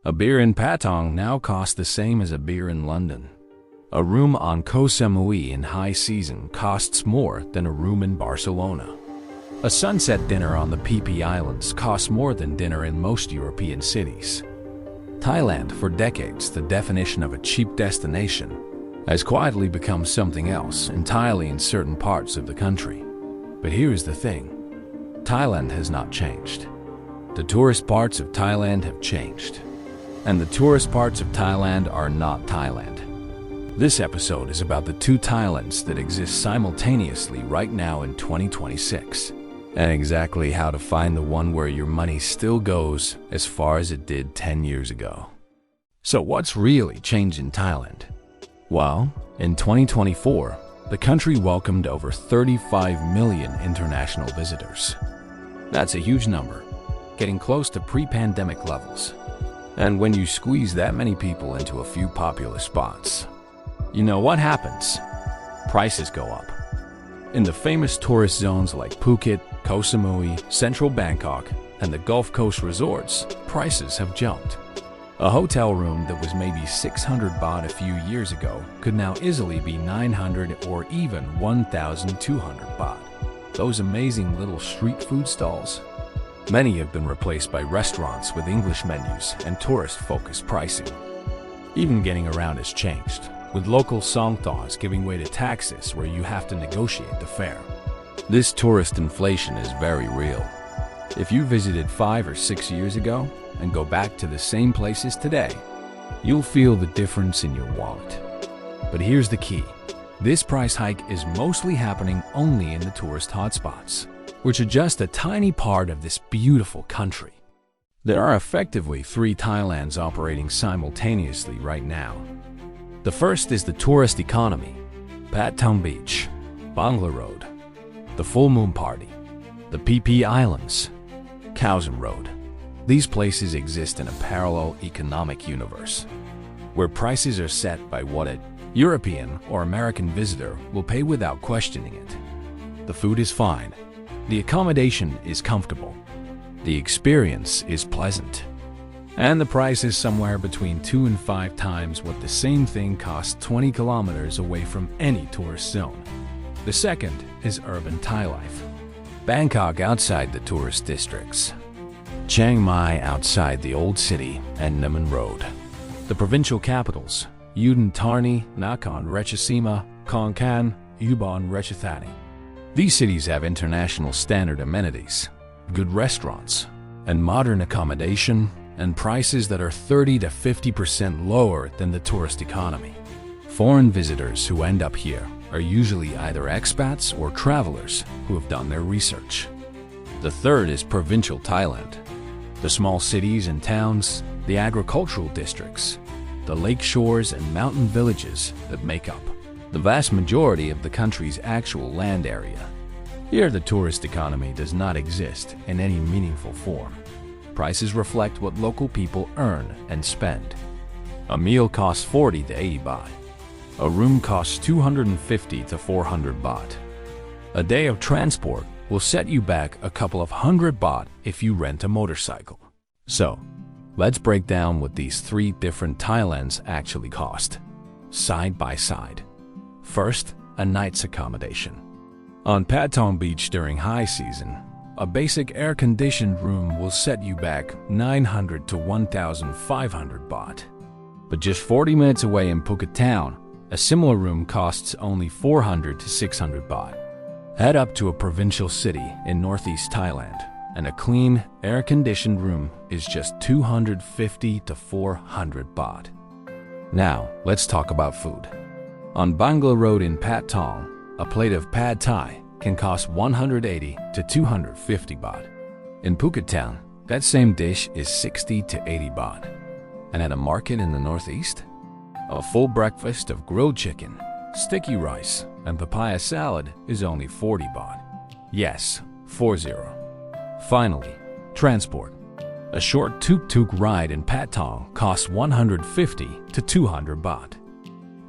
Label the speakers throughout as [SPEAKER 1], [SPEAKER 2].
[SPEAKER 1] A beer in Patong now costs the same as a beer in London. A room on Koh Samui in high season costs more than a room in Barcelona. A sunset dinner on the PP Islands costs more than dinner in most European cities. Thailand, for decades the definition of a cheap destination, has quietly become something else entirely in certain parts of the country. But here's the thing. Thailand has not changed. The tourist parts of Thailand have changed. And the tourist parts of Thailand are not Thailand. This episode is about the two Thailands that exist simultaneously right now in 2026, and exactly how to find the one where your money still goes as far as it did 10 years ago. So what's really changed in Thailand? Well, in 2024, the country welcomed over 35 million international visitors. That's a huge number, getting close to pre-pandemic levels. And when you squeeze that many people into a few popular spots, you know what happens? Prices go up. In the famous tourist zones like Phuket, Koh Samui, Central Bangkok, and the Gulf Coast resorts, prices have jumped. A hotel room that was maybe 600 baht a few years ago could now easily be 900 or even 1,200 baht. Those amazing little street food stalls. Many have been replaced by restaurants with English menus and tourist-focused pricing. Even getting around has changed, with local Songthaews giving way to taxes where you have to negotiate the fare. This tourist inflation is very real. If you visited 5 or 6 years ago and go back to the same places today, you'll feel the difference in your wallet. But here's the key. This price hike is mostly happening only in the tourist hotspots, which are just a tiny part of this beautiful country. There are effectively 3 Thailands operating simultaneously right now. The first is the tourist economy, Patong Beach, Bangla Road, the Full Moon Party, the PP Islands, Koh Samui Road. These places exist in a parallel economic universe, where prices are set by what a European or American visitor will pay without questioning it. The food is fine. The accommodation is comfortable. The experience is pleasant. And the price is somewhere between 2 and 5 times what the same thing costs 20 kilometers away from any tourist zone. The second is urban Thai life. Bangkok outside the tourist districts. Chiang Mai outside the old city and Naman Road. The provincial capitals, Udon Thani, Nakhon Ratchasima, Khon Kaen, Ubon Ratchathani. These cities have international standard amenities, good restaurants, and modern accommodation, and prices that are 30 to 50% lower than the tourist economy. Foreign visitors who end up here are usually either expats or travelers who have done their research. The third is provincial Thailand. The small cities and towns, the agricultural districts, the lake shores and mountain villages that make up the vast majority of the country's actual land area. Here, the tourist economy does not exist in any meaningful form. Prices reflect what local people earn and spend. A meal costs 40 to 80 baht. A room costs 250 to 400 baht. A day of transport will set you back a couple of hundred baht if you rent a motorcycle. So, let's break down what these 3 different Thailands actually cost, side by side. First, a night's accommodation. On Patong Beach during high season, a basic air-conditioned room will set you back 900 to 1,500 baht. But just 40 minutes away in Phuket town, a similar room costs only 400 to 600 baht. Head up to a provincial city in northeast Thailand, and a clean, air-conditioned room is just 250 to 400 baht. Now, let's talk about food. On Bangla Road in Patong, a plate of pad thai can cost 180 to 250 baht. In Phuket town, that same dish is 60 to 80 baht. And at a market in the northeast, a full breakfast of grilled chicken, sticky rice, and papaya salad is only 40 baht. Yes, 40. Finally, transport. A short tuk-tuk ride in Patong costs 150 to 200 baht.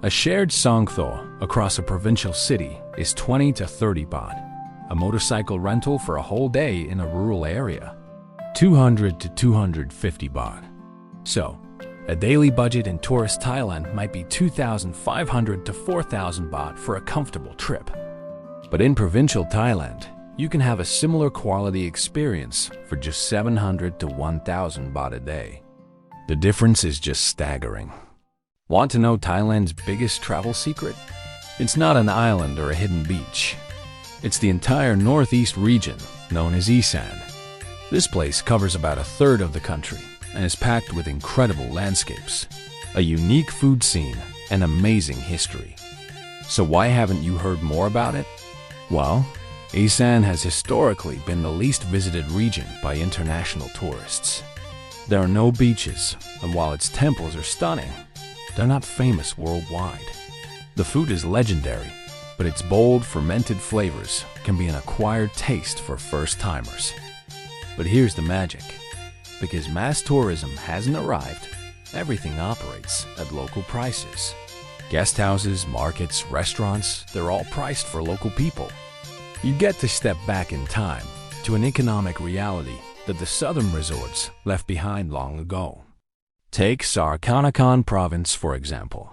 [SPEAKER 1] A shared Songthaew across a provincial city is 20 to 30 baht. A motorcycle rental for a whole day in a rural area, 200 to 250 baht. So, A daily budget in tourist Thailand might be 2,500 to 4,000 baht for a comfortable trip. But in provincial Thailand, you can have a similar quality experience for just 700 to 1,000 baht a day. The difference is just staggering. Want to know Thailand's biggest travel secret? It's not an island or a hidden beach. It's the entire northeast region, known as Isan. This place covers about a third of the country and is packed with incredible landscapes, a unique food scene, and amazing history. So why haven't you heard more about it? Well, Isan has historically been the least visited region by international tourists. There are no beaches, and while its temples are stunning, they're not famous worldwide. The food is legendary, but its bold, fermented flavors can be an acquired taste for first-timers. But here's the magic. Because mass tourism hasn't arrived, everything operates at local prices. Guest houses, markets, restaurants, they're all priced for local people. You get to step back in time to an economic reality that the southern resorts left behind long ago. Take Songthaew province, for example.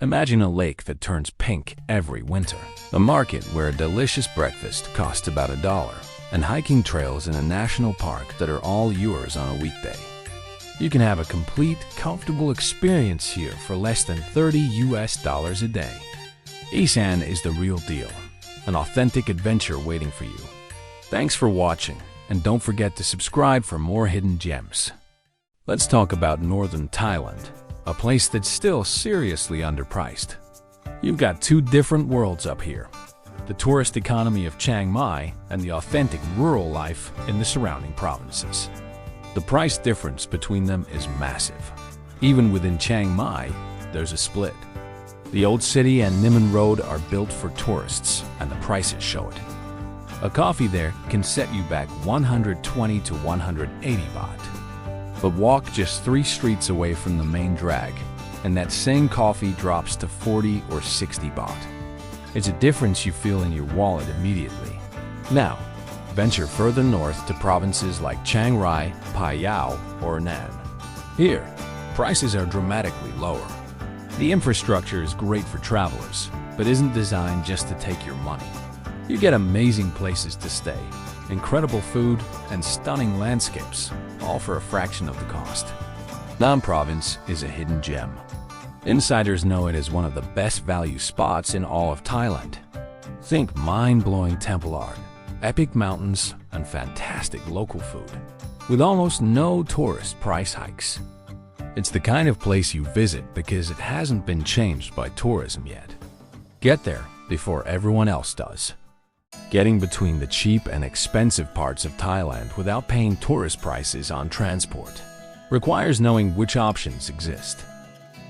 [SPEAKER 1] Imagine a lake that turns pink every winter, a market where a delicious breakfast costs about $1, and hiking trails in a national park that are all yours on a weekday. You can have a complete, comfortable experience here for less than $30 a day. Isan is the real deal, an authentic adventure waiting for you. Thanks for watching, and don't forget to subscribe for more hidden gems. Let's talk about northern Thailand, a place that's still seriously underpriced. You've got two different worlds up here. The tourist economy of Chiang Mai and the authentic rural life in the surrounding provinces. The price difference between them is massive. Even within Chiang Mai, there's a split. The Old City and Niman Road are built for tourists, and the prices show it. A coffee there can set you back 120 to 180 baht. But walk just 3 streets away from the main drag, and that same coffee drops to 40 or 60 baht. It's a difference you feel in your wallet immediately. Now, venture further north to provinces like Chiang Rai, Phai Yau, or Nan. Here, prices are dramatically lower. The infrastructure is great for travelers, but isn't designed just to take your money. You get amazing places to stay, incredible food, and stunning landscapes, all for a fraction of the cost. Nam Province is a hidden gem. Insiders know it as one of the best value spots in all of Thailand. Think mind-blowing temple art, epic mountains, and fantastic local food, with almost no tourist price hikes. It's the kind of place you visit because it hasn't been changed by tourism yet. Get there before everyone else does. Getting between the cheap and expensive parts of Thailand without paying tourist prices on transport requires knowing which options exist.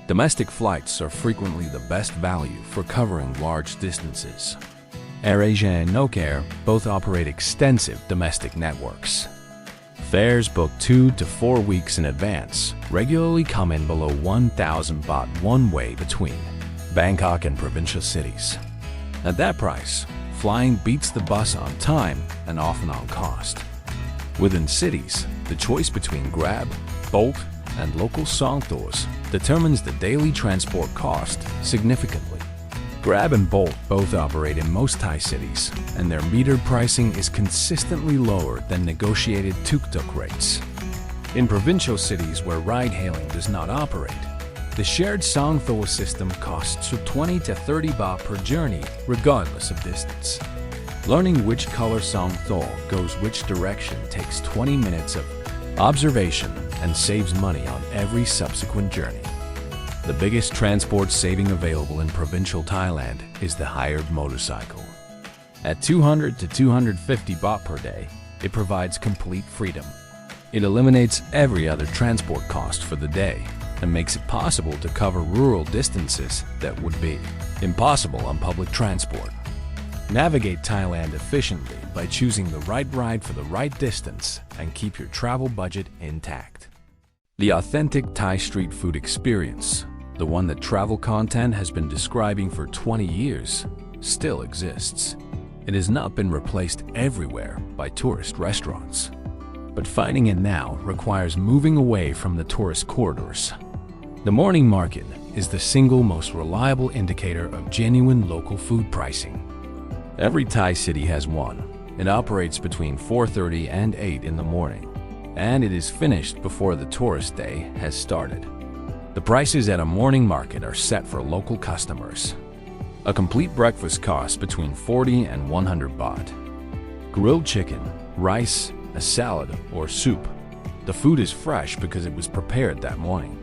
[SPEAKER 1] Domestic flights are frequently the best value for covering large distances. AirAsia and Nokair both operate extensive domestic networks. Fares booked 2 to 4 weeks in advance regularly come in below 1,000 baht one way between Bangkok and provincial cities. At that price, flying beats the bus on time and often on cost. Within cities, the choice between Grab, Bolt, and local Songthaews determines the daily transport cost significantly. Grab and Bolt both operate in most Thai cities, and their metered pricing is consistently lower than negotiated tuk-tuk rates. In provincial cities where ride-hailing does not operate, the shared Songthaew system costs 20 to 30 baht per journey, regardless of distance. Learning which color Songthaew goes which direction takes 20 minutes of observation and saves money on every subsequent journey. The biggest transport saving available in provincial Thailand is the hired motorcycle. At 200 to 250 baht per day, it provides complete freedom. It eliminates every other transport cost for the day and makes it possible to cover rural distances that would be impossible on public transport. Navigate Thailand efficiently by choosing the right ride for the right distance and keep your travel budget intact. The authentic Thai street food experience, the one that travel content has been describing for 20 years, still exists. It has not been replaced everywhere by tourist restaurants. But finding it now requires moving away from the tourist corridors. The morning market is the single most reliable indicator of genuine local food pricing. Every Thai city has one. It operates between 4:30 and 8 in the morning, and it is finished before the tourist day has started. The prices at a morning market are set for local customers. A complete breakfast costs between 40 and 100 baht. Grilled chicken, rice, a salad, or soup. The food is fresh because it was prepared that morning.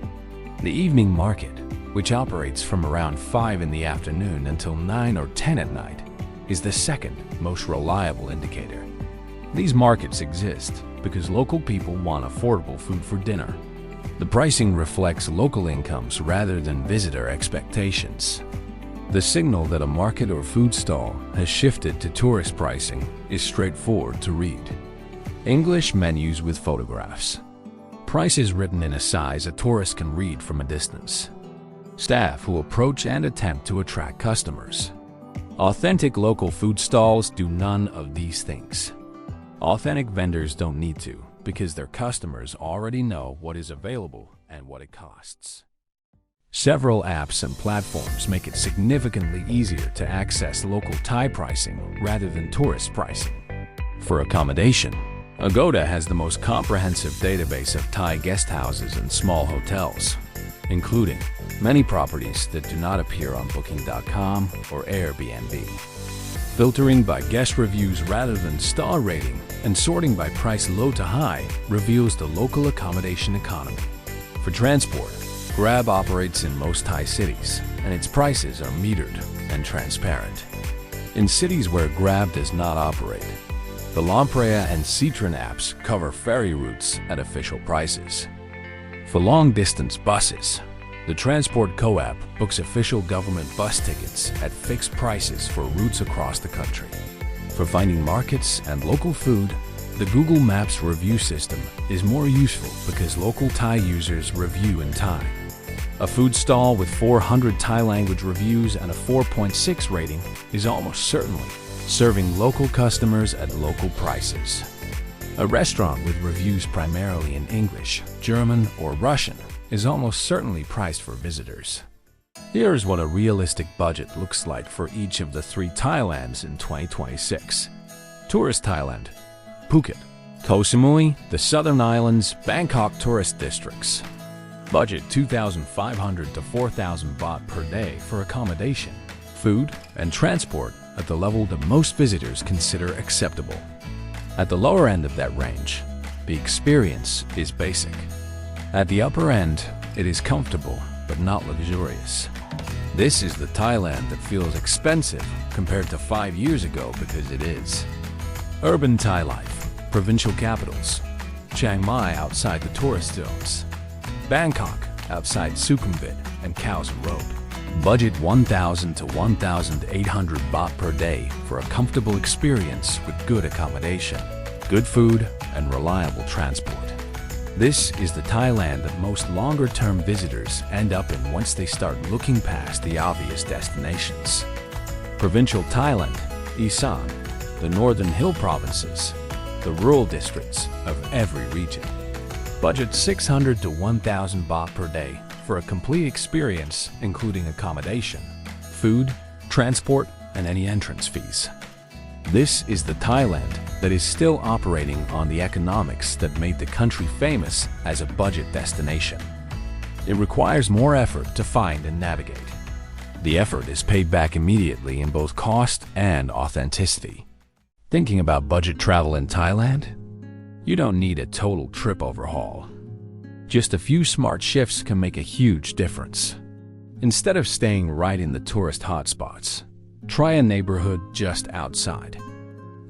[SPEAKER 1] The evening market, which operates from around 5 in the afternoon until 9 or 10 at night, is the second most reliable indicator. These markets exist because local people want affordable food for dinner. The pricing reflects local incomes rather than visitor expectations. The signal that a market or food stall has shifted to tourist pricing is straightforward to read. English menus with photographs. Prices written in a size a tourist can read from a distance. Staff who approach and attempt to attract customers. Authentic local food stalls do none of these things. Authentic vendors don't need to because their customers already know what is available and what it costs. Several apps and platforms make it significantly easier to access local Thai pricing rather than tourist pricing. For accommodation, Agoda has the most comprehensive database of Thai guest houses and small hotels, including many properties that do not appear on Booking.com or Airbnb. Filtering by guest reviews rather than star rating and sorting by price low to high reveals the local accommodation economy. For transport, Grab operates in most Thai cities, and its prices are metered and transparent. In cities where Grab does not operate, the Lampreya and Citron apps cover ferry routes at official prices. For long-distance buses, the Transport Co app books official government bus tickets at fixed prices for routes across the country. For finding markets and local food, the Google Maps review system is more useful because local Thai users review in Thai. A food stall with 400 Thai language reviews and a 4.6 rating is almost certainly serving local customers at local prices. A restaurant with reviews primarily in English, German, or Russian is almost certainly priced for visitors. Here's what a realistic budget looks like for each of the 3 Thailands in 2026. Tourist Thailand, Phuket, Koh Samui, the Southern Islands, Bangkok tourist districts. Budget 2,500 to 4,000 baht per day for accommodation, food, and transport at the level that most visitors consider acceptable. At the lower end of that range, the experience is basic. At the upper end, it is comfortable but not luxurious. This is the Thailand that feels expensive compared to 5 years ago because it is. Urban Thai life, provincial capitals, Chiang Mai outside the tourist zones, Bangkok outside Sukhumvit and Khao Sam Road. Budget 1,000 to 1,800 baht per day for a comfortable experience with good accommodation, good food, and reliable transport. This is the Thailand that most longer-term visitors end up in once they start looking past the obvious destinations. Provincial Thailand, Isan, the northern hill provinces, the rural districts of every region. Budget 600 to 1,000 baht per day for a complete experience including accommodation, food, transport, and any entrance fees. This is the Thailand that is still operating on the economics that made the country famous as a budget destination. It requires more effort to find and navigate. The effort is paid back immediately in both cost and authenticity. Thinking about budget travel in Thailand? You don't need a total trip overhaul. Just a few smart shifts can make a huge difference. Instead of staying right in the tourist hotspots, try a neighborhood just outside.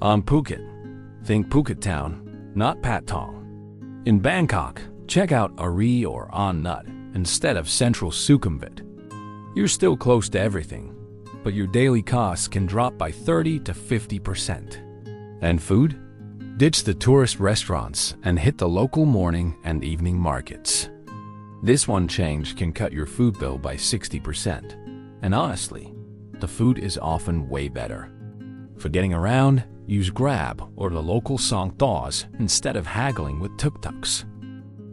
[SPEAKER 1] On Phuket, think Phuket Town, not Patong. In Bangkok, check out Ari or On Nut instead of central Sukhumvit. You're still close to everything, but your daily costs can drop by 30 to 50%. And food? Ditch the tourist restaurants and hit the local morning and evening markets. This one change can cut your food bill by 60%. And honestly, the food is often way better. For getting around, use Grab or the local Songthaews instead of haggling with tuk-tuks.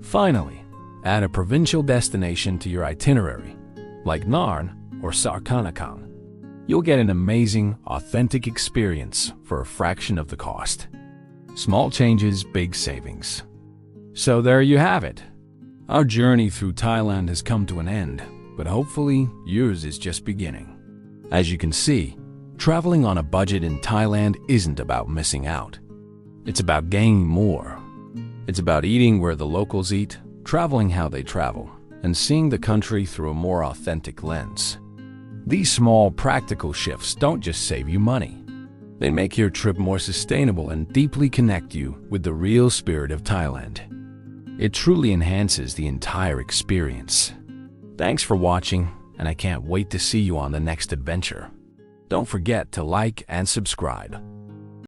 [SPEAKER 1] Finally, Add a provincial destination to your itinerary, like Narn or Sarkanakang. You'll get an amazing, authentic experience for a fraction of the cost. Small changes, big savings. So there you have it. Our journey through Thailand has come to an end, but hopefully yours is just beginning. As you can see, traveling on a budget in Thailand isn't about missing out. It's about gaining more. It's about eating where the locals eat, traveling how they travel, and seeing the country through a more authentic lens. These small, practical shifts don't just save you money. They make your trip more sustainable and deeply connect you with the real spirit of Thailand. It truly enhances the entire experience. Thanks for watching, and I can't wait to see you on the next adventure. Don't forget to like and subscribe.